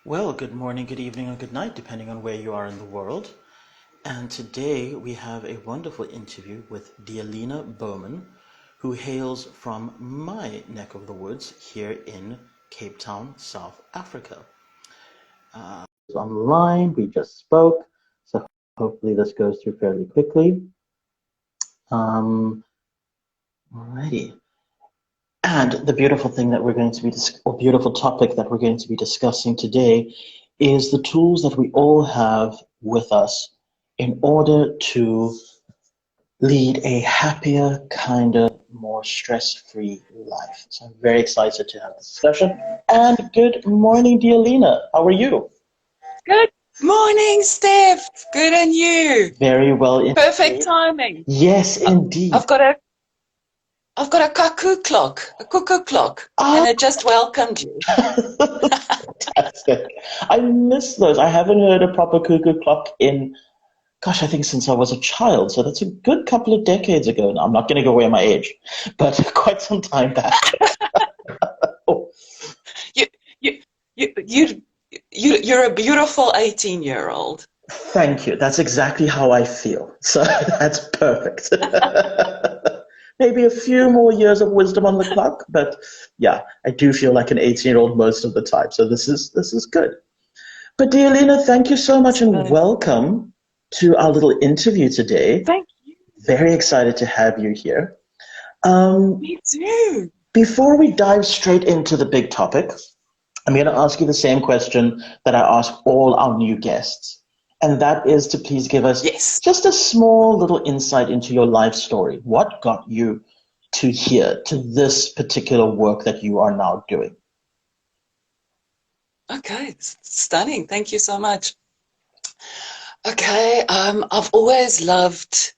Well, good morning, good evening, or good night, depending on where you are in the world. And today we have a wonderful interview with Dialina Baumann, who hails from my neck of the woods here in Cape Town, South Africa. Online, we just spoke, so hopefully this goes through fairly quickly. Alrighty. And the beautiful thing that we're going to be, or beautiful topic that we're going to be discussing today is the tools that we all have with us in order to lead a happier, kinder, more stress-free life. So I'm very excited to have this discussion. And good morning, Dialina. How are you? Good morning, Steph. Good, and you? Very well. Indeed. Perfect timing. Yes, indeed. I've got a cuckoo clock, and it just welcomed you. Fantastic. I miss those. I haven't heard a proper cuckoo clock in, gosh, I think since I was a child. So that's a good couple of decades ago now. I'm not going to go away my age, but quite some time back. Oh. You're a beautiful 18-year-old. Thank you. That's exactly how I feel. So that's perfect. Maybe a few more years of wisdom on the clock, but yeah, I do feel like an 18-year-old most of the time. So this is good. But Dialina, thank you so much and welcome to our little interview today. Thank you. Very excited to have you here. Me too. Before we dive straight into the big topic, I'm going to ask you the same question that I ask all our new guests. And that is to please give us just a small little insight into your life story. What got you to here, to this particular work that you are now doing? Okay, stunning. Thank you so much. Okay, I've always loved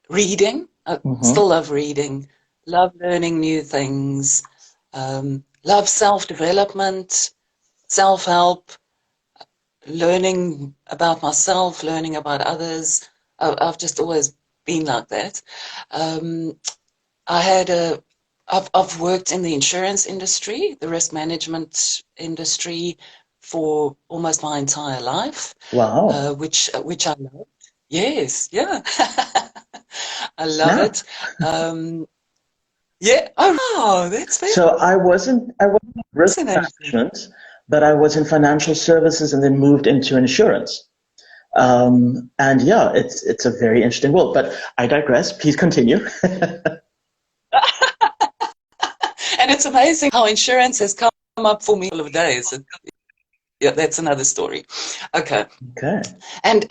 reading. I still love reading. Love learning new things. Love self-development, self-help. Learning about myself, learning about others. I've just always been like that. I've worked in the insurance industry, the risk management industry, for almost my entire life. Wow. Which I love. Yes, yeah. I love it. Yeah. Oh, that's very So I wasn't risk management, but I was in financial services and then moved into insurance. And yeah, it's a very interesting world, but I digress. Please continue. And it's amazing how insurance has come up for me all of days. Yeah, that's another story. Okay. Okay. And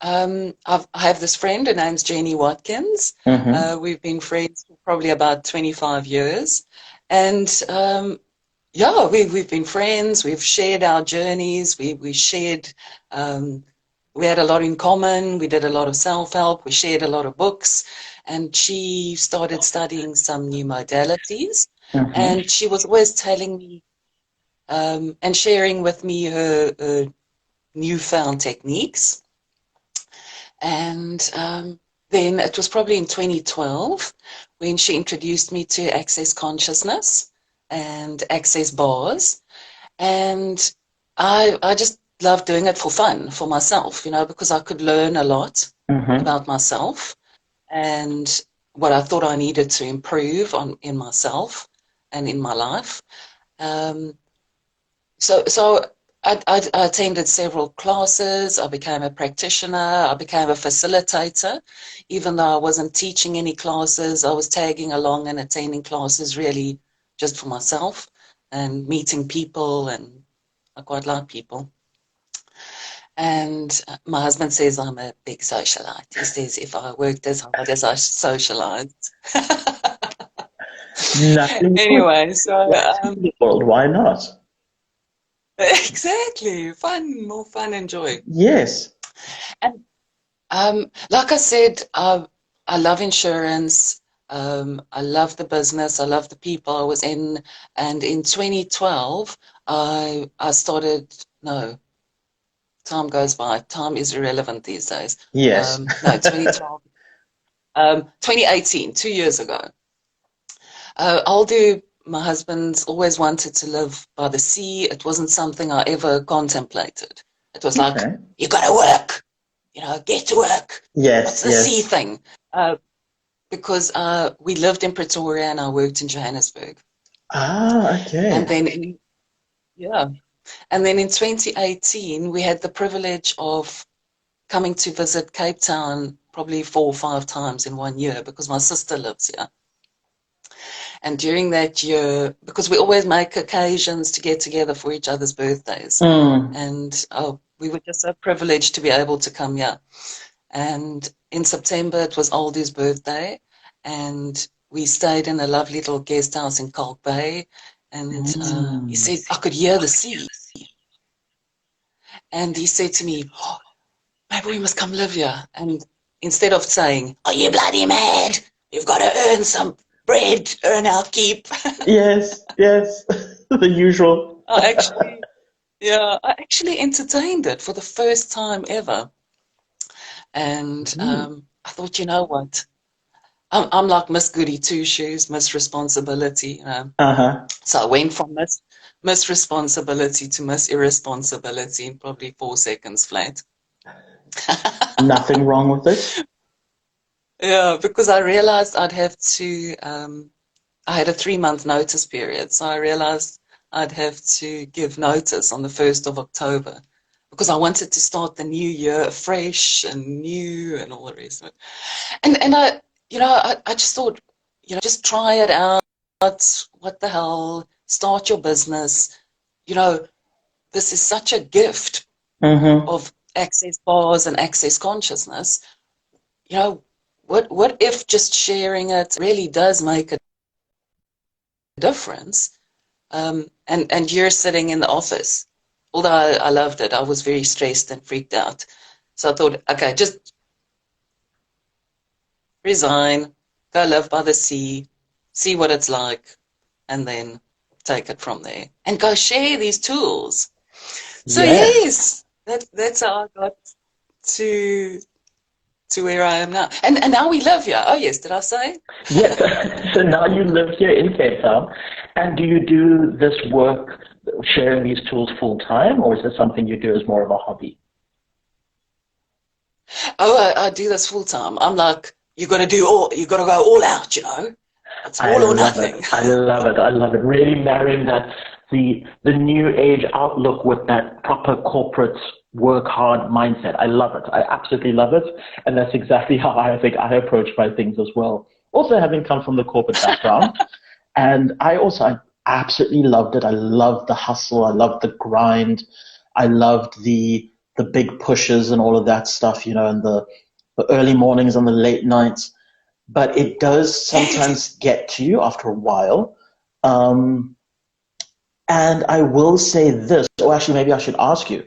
I have this friend. Her name's Jenny Watkins. We've been friends for probably about 25 years, and yeah, we've been friends. We've shared our journeys. We shared. We had a lot in common. We did a lot of self-help. We shared a lot of books, and she started studying some new modalities. And she was always telling me and sharing with me her newfound techniques. And then it was probably in 2012 when she introduced me to Access Consciousness and Access Bars. And I just loved doing it for fun, for myself, you know, because I could learn a lot about myself and what I thought I needed to improve in myself and in my life. So I attended several classes. I became a practitioner. I became a facilitator. Even though I wasn't teaching any classes, I was tagging along and attending classes really just for myself and meeting people, and I quite like people. And my husband says I'm a big socialite. He says if I worked as hard as I socialized. Anyway, so world, why not? Exactly, more fun and joy. Yes. And like I said, I love insurance. I love the business. I love the people I was in. And in 2012, I started. No, time goes by. Time is irrelevant these days. Yes. No, 2012. 2018, 2 years ago. I'll do my husband's always wanted to live by the sea. It wasn't something I ever contemplated. It was like, you got to work, get to work. Yes, what's the sea thing? Because we lived in Pretoria and I worked in Johannesburg. Okay. And then, in 2018, we had the privilege of coming to visit Cape Town probably 4 or 5 times in 1 year because my sister lives here. And during that year, because we always make occasions to get together for each other's birthdays, and we were just so privileged to be able to come here. And in September, it was Aldu's birthday, and we stayed in a lovely little guest house in Kalk Bay, and he said, I could hear the sea. And he said to me, maybe we must come live here. And instead of saying, are you bloody mad? You've got to earn some bread, earn our keep. Yes, the usual. I actually entertained it for the first time ever. And I thought, you know what? I'm like Miss Goody Two-Shoes, Miss Responsibility. So I went from Miss Responsibility to Miss Irresponsibility in probably 4 seconds flat. Nothing wrong with it? Yeah, because I realized I'd have to, I had a 3-month notice period. So I realized I'd have to give notice on the 1st of October because I wanted to start the new year fresh and new and all the rest of it. And I just thought, just try it out. What the hell? Start your business. This is such a gift of access bars and access consciousness. What if just sharing it really does make a difference? And you're sitting in the office. Although I loved it, I was very stressed and freaked out. So I thought, okay, just resign, go live by the sea, see what it's like, and then take it from there. And go share these tools. So yes, that's how I got to where I am now. And now we live here. Oh yes, did I say? Yes. So now you live here in Cape Town. And do you do this work, sharing these tools full time, or is this something you do as more of a hobby? Oh, I do this full time. I'm like, you got to go all out, It's all or nothing. I love it. Really marrying that, the new age outlook with that proper corporate work hard mindset. I love it. I absolutely love it. And that's exactly how I think I approach my things as well. Also having come from the corporate background. And I absolutely loved it. I loved the hustle. I loved the grind. I loved the big pushes and all of that stuff, and the early mornings and the late nights. But it does sometimes get to you after a while. And I will say this, or actually maybe I should ask you,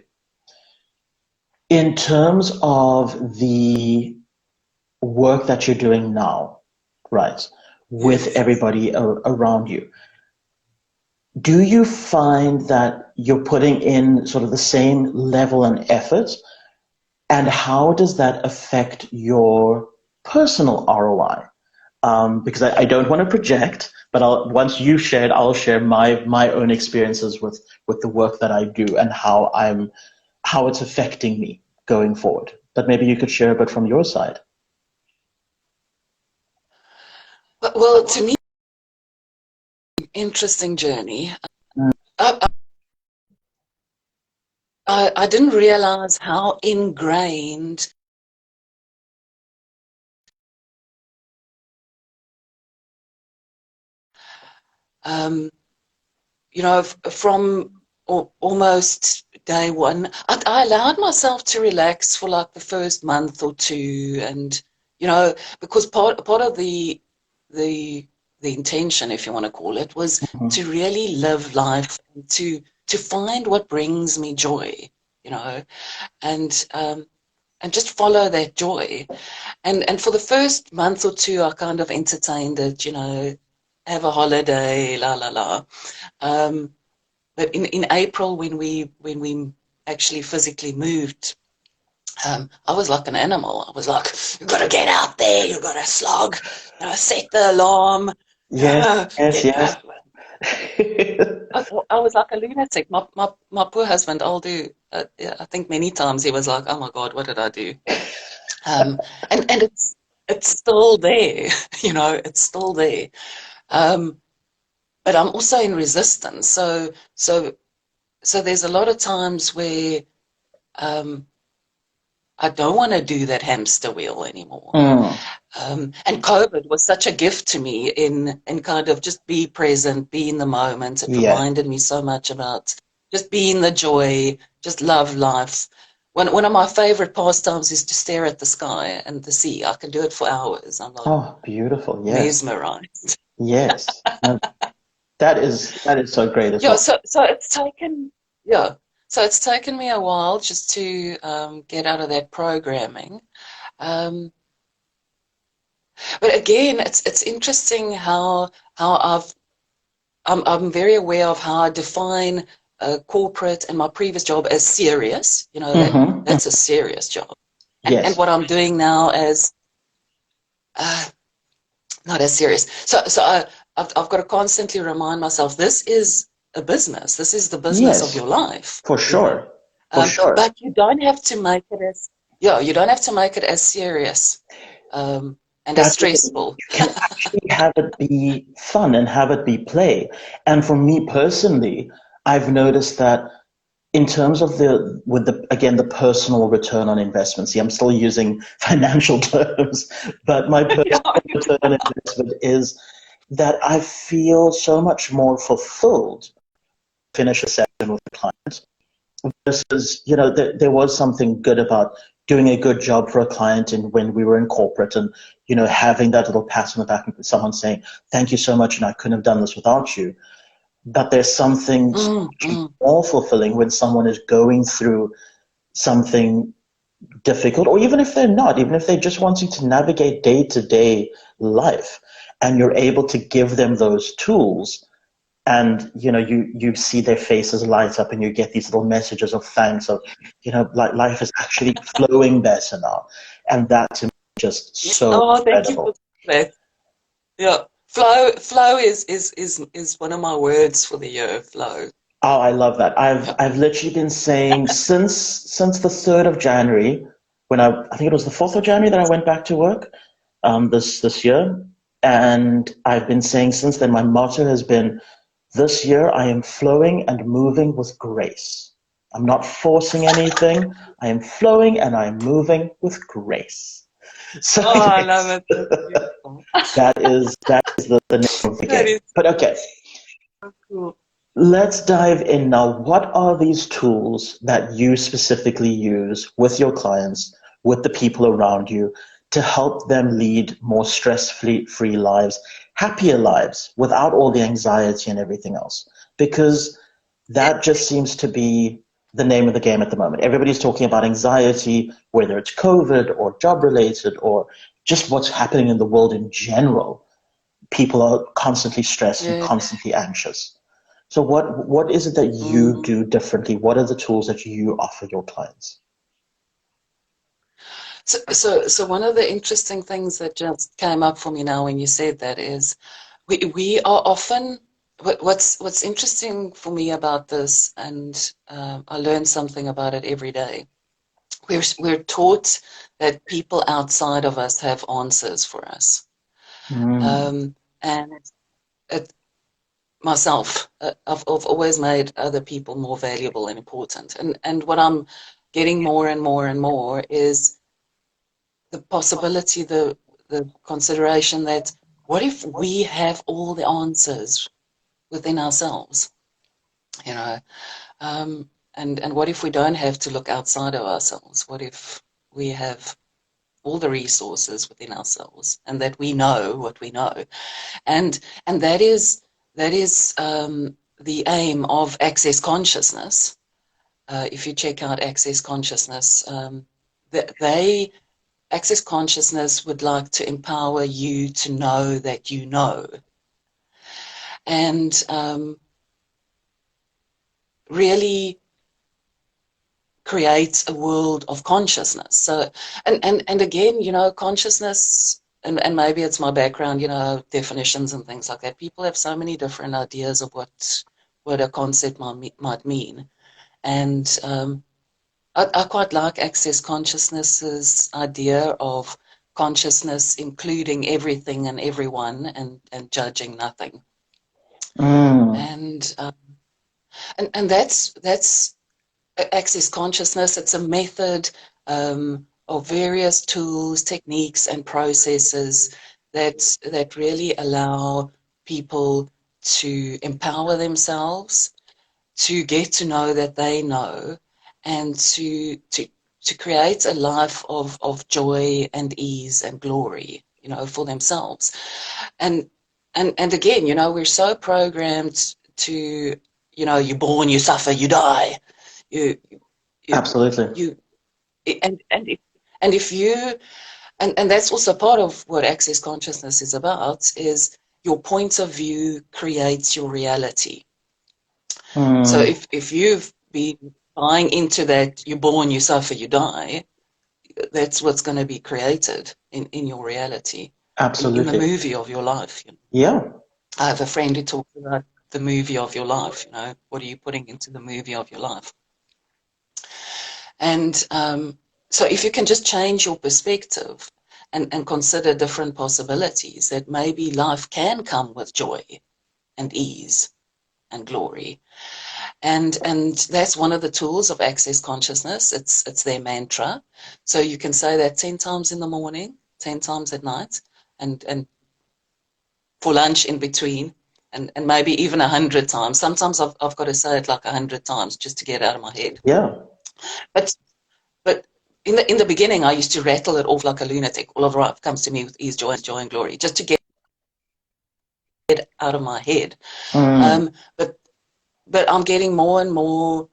in terms of the work that you're doing now, right, with everybody around you, do you find that you're putting in sort of the same level and effort? And how does that affect your personal ROI? Because I don't want to project, but once you've shared, I'll share my own experiences with the work that I do and how it's affecting me going forward. But maybe you could share a bit from your side. Well, to me, interesting journey. I didn't realize how ingrained from almost day one, I allowed myself to relax for like the first month or two, and because part of the intention, if you want to call it, was to really live life, to find what brings me joy, and just follow that joy. And for the first month or two, I kind of entertained it, have a holiday, la la la. But in April, when we actually physically moved, I was like an animal. I was like, you got to get out there, you got to slog, set the alarm. Yes. I was like a lunatic. My poor husband, yeah, I think many times he was like, oh my God, what did I do? And it's still there, you know, it's still there. But I'm also in resistance. So there's a lot of times where I don't want to do that hamster wheel anymore. And COVID was such a gift to me in kind of just be present, be in the moment. It reminded me so much about just being the joy, just love life. One of my favorite pastimes is to stare at the sky and the sea. I can do it for hours. I'm like, Oh, beautiful. Yes. mesmerized. Yes. No, that is so great as Yeah, well. so it's taken, yeah. So it's taken me a while just to get out of that programming. Um, but again, it's interesting how I'm very aware of how I define corporate and my previous job as serious. You know, that's a serious job. And Yes. what I'm doing now as not as serious. I've got to constantly remind myself, this is a business. This is the business of Yes. your life. For You know? sure. For sure. But you don't have to make it as, yeah, you don't have to make it as serious and as That's the thing. stressful. You can actually have it be fun and have it be play. And for me personally, I've noticed that in terms of again, the personal return on investment, see, I'm still using financial terms, but my Yeah. personal return on investment is that I feel so much more fulfilled finish a session with a client versus, there was something good about doing a good job for a client and when we were in corporate and, having that little pat on the back and someone saying, thank you so much and I couldn't have done this without you. But there's something more fulfilling when someone is going through something difficult, or even if they're not, even if they're just wanting to navigate day-to-day life, and you're able to give them those tools, and you see their faces light up, and you get these little messages of thanks of, like life is actually flowing better now, and that to me is just so Oh, thank you for incredible. that. Yeah. Flow is one of my words for the year, flow. Oh, I love that. I've Yeah. I've literally been saying since the 3rd of January, when I think it was the 4th of January that I went back to work, this year, and I've been saying since then, my motto has been, this year I am flowing and moving with grace. I'm not forcing anything. I am flowing and I am moving with grace. So Oh, I love yes, it. That's beautiful. that is the name of the That game. is But okay, so cool. let's dive in now. What are these tools that you specifically use with your clients, with the people around you, to help them lead more stress-free lives, happier lives, without all the anxiety and everything else? Because Yeah. that just seems to be the name of the game at the moment. Everybody's talking about anxiety, whether it's COVID or job-related or just what's happening in the world in general. People are constantly stressed and Yeah. constantly anxious. So what is it that you Mm. do differently? What are the tools that you offer your clients? So one of the interesting things that just came up for me now when you said that is we are often what's interesting for me about this, and I learn something about it every day. We're taught that people outside of us have answers for us, Mm. and it, myself, I've always made other people more valuable and important, and what I'm getting more and more and more is the possibility, the consideration that what if we have all the answers within ourselves, you know? And what if we don't have to look outside of ourselves? What if we have all the resources within ourselves and that we know what we know? And that is the aim of Access Consciousness. If you check out Access Consciousness, they Access Consciousness would like to empower you to know that you know, and really creates a world of consciousness. So, and again, consciousness and maybe it's my background, you know, definitions and things like that. People have so many different ideas of what a concept might mean. And I quite like Access Consciousness's idea of consciousness including everything and everyone and judging nothing. And that's Access Consciousness. It's a method of various tools, techniques, and processes that really allow people to empower themselves, to get to know that they know, and to create a life of joy and ease and glory, you know, for themselves. And again, you know, we're so programmed to, you know, you're born, you suffer, you die. You Absolutely. You and if you and that's also part of what Access Consciousness is about, is your point of view creates your reality. So if you've been buying into that, you're born, you suffer, you die, that's what's going to be created in your reality. Absolutely. In the movie of your life. You know? Yeah. I have a friend who talks about the movie of your life, you know, what are you putting into the movie of your life? And so if you can just change your perspective and consider different possibilities, that maybe life can come with joy and ease and glory. And that's one of the tools of Access Consciousness. It's their mantra. So you can say that 10 times in the morning, 10 times at night, and for lunch in between, and maybe even 100 times. Sometimes I've got to say it like 100 times just to get it out of my head. Yeah. But in the beginning, I used to rattle it off like a lunatic. All of life comes to me with ease, joy, and glory, just to get it out of my head. But I'm getting more and more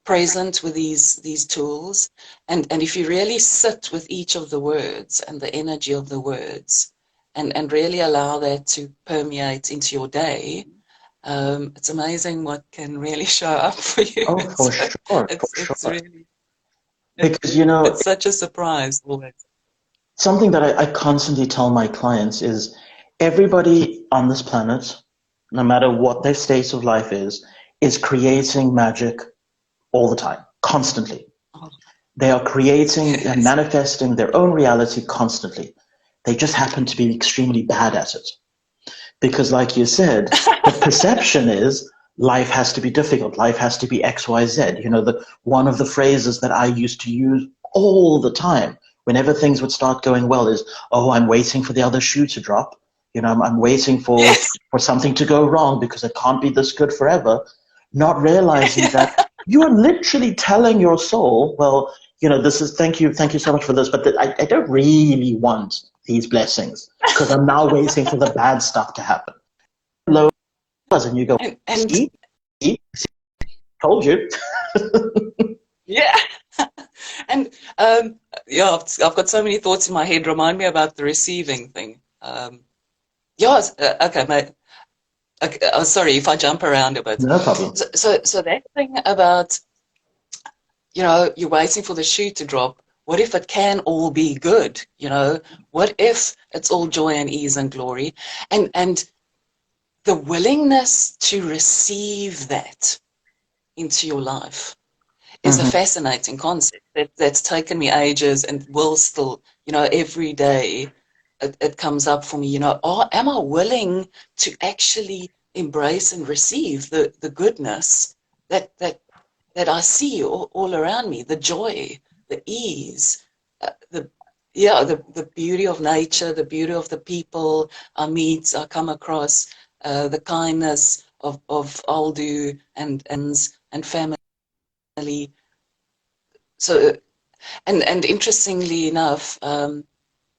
present with these tools, and if you really sit with each of the words and the energy of the words, and really allow that to permeate into your day, it's amazing what can really show up for you. Oh, for sure. It's really, because, you know, it's such a surprise always. Something that I constantly tell my clients is everybody on this planet, no matter what their state of life is creating magic all the time, constantly. They are creating and manifesting their own reality constantly. They just happen to be extremely bad at it. Because like you said, the perception is life has to be difficult. Life has to be X, Y, Z. You know, one of the phrases that I used to use all the time whenever things would start going well is, oh, I'm waiting for the other shoe to drop. You know, I'm waiting for something to go wrong because it can't be this good forever. Not realizing that you are literally telling your soul, well, you know, this is, thank you so much for this, but I don't really want these blessings because I'm now waiting for the bad stuff to happen. And you go, see, told you. Yeah. And yeah, I've got so many thoughts in my head. Remind me about the receiving thing. Okay, mate. Okay, oh, sorry if I jump around a bit. No problem. So that thing about, you know, you're waiting for the shoe to drop. What if it can all be good? You know, what if it's all joy and ease and glory? And the willingness to receive that into your life is a fascinating concept that's taken me ages and will still, you know, every day it comes up for me, you know, am I willing to actually embrace and receive the goodness that I see all around me, the joy, the ease, the beauty of nature, the beauty of the people I meet, I come across, the kindness of Aldu and family. So, and interestingly enough,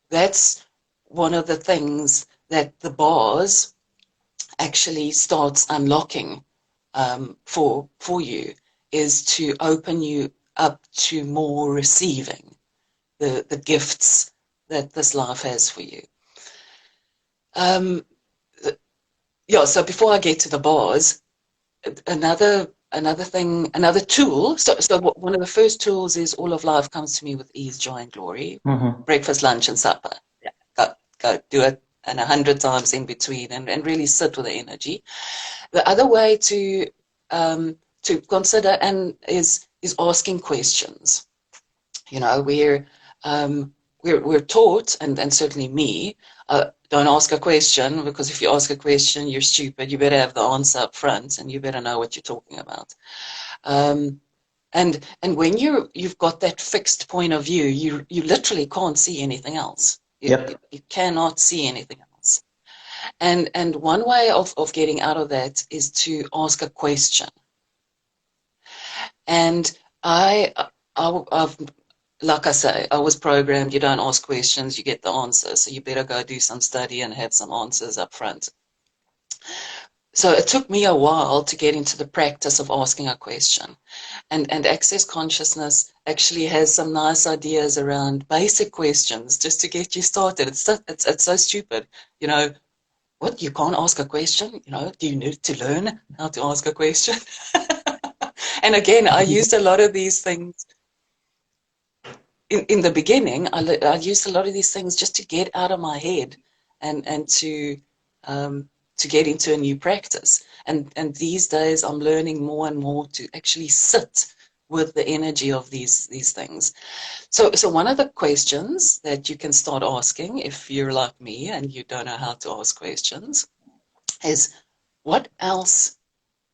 that's one of the things that the bars actually starts unlocking for you, is to open you up to more receiving the gifts that this life has for you. Yeah, so before I get to the bars, another thing, another tool. So one of the first tools is all of life comes to me with ease, joy, and glory. Breakfast, lunch, and supper. Yeah, go do it and 100 times in between, and really sit with the energy. The other way to consider is asking questions. You know, we're taught, and certainly me, don't ask a question, because if you ask a question, you're stupid. You better have the answer up front, and you better know what you're talking about. And when you've got that fixed point of view, you literally can't see anything else. You cannot see anything else. And one way of getting out of that is to ask a question. And I've, like I say, I was programmed, you don't ask questions, you get the answers. So you better go do some study and have some answers up front. So it took me a while to get into the practice of asking a question. And Access Consciousness actually has some nice ideas around basic questions just to get you started. It's so stupid. You know, what, you can't ask a question? You know, do you need to learn how to ask a question? And again, I used a lot of these things in the beginning. I used a lot of these things just to get out of my head and to get into a new practice. And these days I'm learning more and more to actually sit with the energy of these things. So one of the questions that you can start asking, if you're like me and you don't know how to ask questions, is what else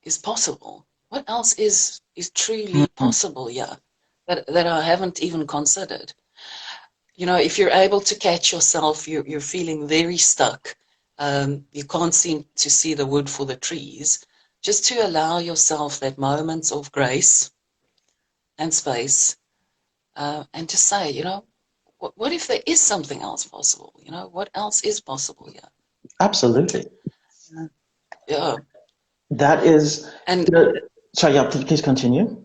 is possible? What else is truly possible here that I haven't even considered? You know, if you're able to catch yourself, you're feeling very stuck, you can't seem to see the wood for the trees, just to allow yourself that moment of grace and space, and to say, you know, what if there is something else possible? You know, what else is possible here? Absolutely. Yeah. That is, and sorry, yeah, please continue.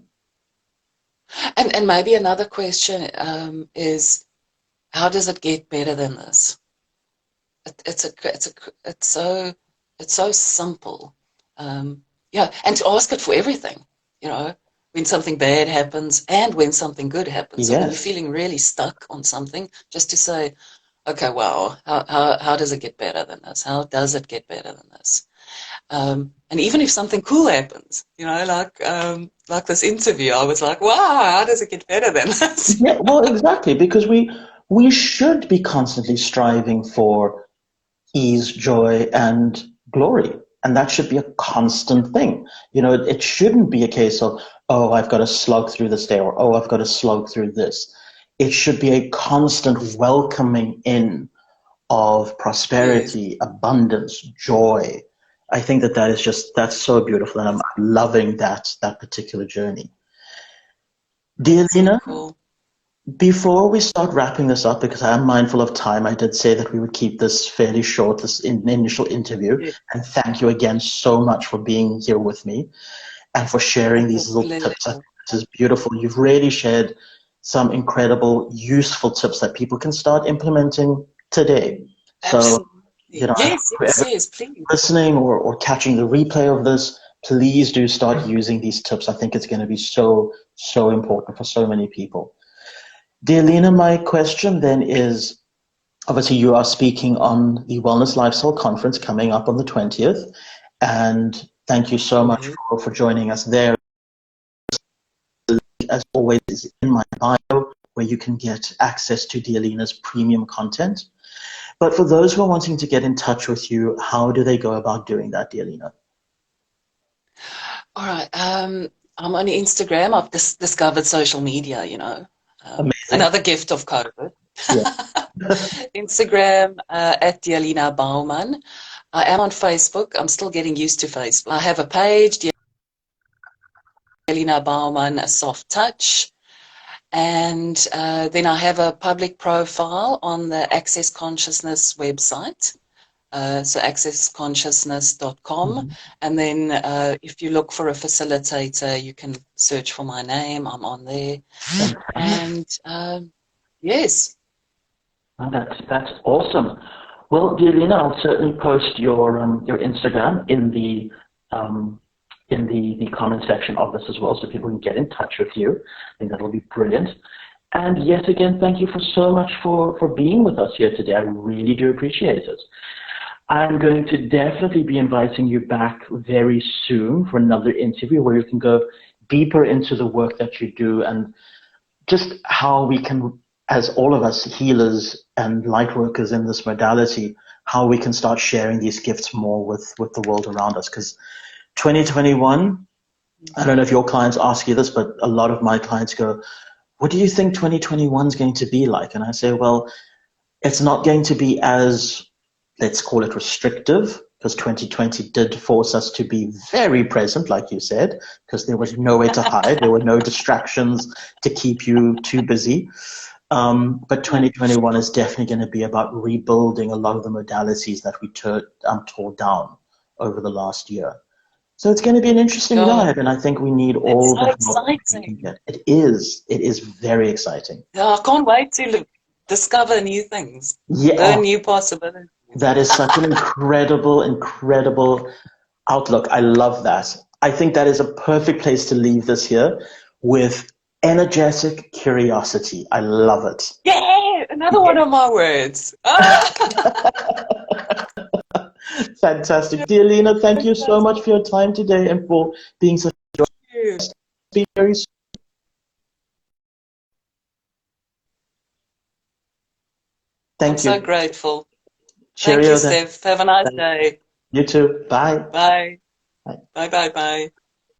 And maybe another question is, how does it get better than this? It's so simple. Yeah, and to ask it for everything. You know, when something bad happens and when something good happens. So when you're feeling really stuck on something, just to say, okay, wow, how does it get better than this? How does it get better than this? And even if something cool happens, you know, like this interview, I was like, wow, how does it get better than this? Yeah, well, exactly, because we should be constantly striving for ease, joy, and glory. And that should be a constant thing. You know, it shouldn't be a case of, oh, I've got to slog through this day, or, oh, I've got to slog through this. It should be a constant welcoming in of prosperity, abundance, joy. I think that is just, that's so beautiful. And I'm loving that particular journey. Dialina, so cool. Before we start wrapping this up, because I am mindful of time, I did say that we would keep this fairly short, this initial interview. Yeah. And thank you again so much for being here with me and for sharing these little tips. I think this is beautiful. You've really shared some incredible, useful tips that people can start implementing today. Absolutely. So, you know, yes, please. Listening or catching the replay of this, please do start using these tips. I think it's going to be so, so important for so many people. Dialina, my question then is, obviously you are speaking on the Wellness Lifestyle Conference coming up on the 20th, and thank you so much for joining us there. As always, is in my bio, where you can get access to Dialina's premium content. But for those who are wanting to get in touch with you, how do they go about doing that, Dialina? All right. I'm on Instagram. I've discovered social media, you know. Another gift of COVID. Yeah. Instagram at Dialina Baumann. I am on Facebook. I'm still getting used to Facebook. I have a page, Dialina Baumann, A Soft Touch. And then I have a public profile on the Access Consciousness website. So accessconsciousness.com. And then if you look for a facilitator, you can search for my name. I'm on there. And yes. Oh, that's awesome. Well, Dialina, I'll certainly post your Instagram in the comment section of this as well, so people can get in touch with you. I think that'll be brilliant. And yet again, thank you for so much for being with us here today. I really do appreciate it. I'm going to definitely be inviting you back very soon for another interview where you can go deeper into the work that you do and just how we can, as all of us healers and light workers in this modality, how we can start sharing these gifts more with the world around us. Because 2021, I don't know if your clients ask you this, but a lot of my clients go, what do you think 2021 is going to be like? And I say, well, it's not going to be as, let's call it restrictive, because 2020 did force us to be very present, like you said, because there was nowhere to hide. There were no distractions to keep you too busy. But 2021 is definitely going to be about rebuilding a lot of the modalities that we tore down over the last year. So it's going to be an interesting ride, and I think we need all the help we can get. It is. It is very exciting. Yeah, I can't wait to discover new things, learn new possibilities. That is such an incredible outlook. I love that. I think that is a perfect place to leave this here with energetic curiosity. I love it. Yeah, another one of my words. Fantastic. Dialina, thank you so much for your time today and for being such a guest. Be very soon. Thank you. I'm so grateful. Cheerio. Thank you, Steph. Have a nice day. You too. Bye. Bye. Bye. Bye, bye, bye.